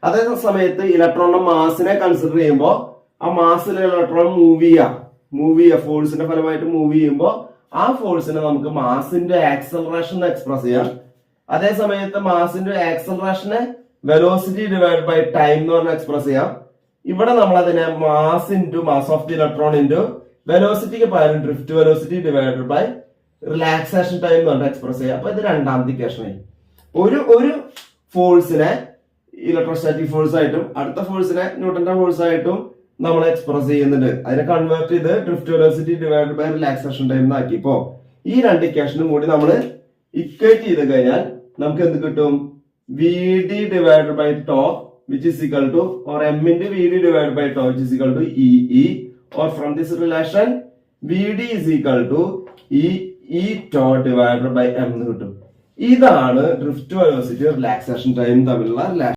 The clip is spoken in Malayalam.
അതേ സമയത്ത് ഇലക്ട്രോണിന്റെ മാസിനെ കൺസിഡർ ചെയ്യുമ്പോൾ ആ മാസിലെ ഇലക്ട്രോൺ മൂവ് ചെയ്യുക ഫോഴ്സിന്റെ ഫലമായിട്ട് മൂവ് ചെയ്യുമ്പോൾ ആ ഫോഴ്സിനെ നമുക്ക് മാസിന്റെ ആക്സലറേഷൻ എക്സ്പ്രസ് ചെയ്യാം. അതേ സമയത്ത് മാസിന്റെ ആക്സലറേഷനെ വെലോസിറ്റി ഡിവൈഡ് ബൈ ടൈം എന്ന് പറഞ്ഞ് എക്സ്പ്രസ് ചെയ്യാം. ഇവിടെ നമ്മൾ അതിനെ mass into mass of the electron into വെലോസിറ്റിക്ക് പകരം drift velocity divided by relaxation time എന്ന് പറഞ്ഞിട്ട് എക്സ്പ്രസ് ചെയ്യാം. അപ്പൊ ഇത് രണ്ടാമത്തെ ഇക്വേഷനായി. ഒരു ഫോഴ്സിനെ ഇലക്ട്രോസ്റ്റാറ്റിക് ഫോഴ്സ് ആയിട്ടും അടുത്ത ഫോഴ്സിനെ ന്യൂട്ടന്റെ ഫോഴ്സ് ആയിട്ടും നമ്മൾ എക്സ്പ്രസ് ചെയ്യുന്നുണ്ട്. അതിനെ കൺവേർട്ട് ചെയ്ത് drift velocity divide by relaxation time എന്നാക്കിയപ്പോ ഈ രണ്ട് ഇക്വേഷനും കൂടി നമ്മൾ ഇക്വേറ്റ് ചെയ്ത് കഴിഞ്ഞാൽ നമുക്ക് എന്ത് കിട്ടും? V D divide by tau which is equal to or m into V D divide by tau which is equal to e or from this relation V D is equal to e tau divide by m എന്ന് കിട്ടും. ഇതാണ് ഡ്രിഫ്റ്റ് വെലോസിറ്റി റിലാക്സേഷൻ ടൈം തമ്മിലുള്ള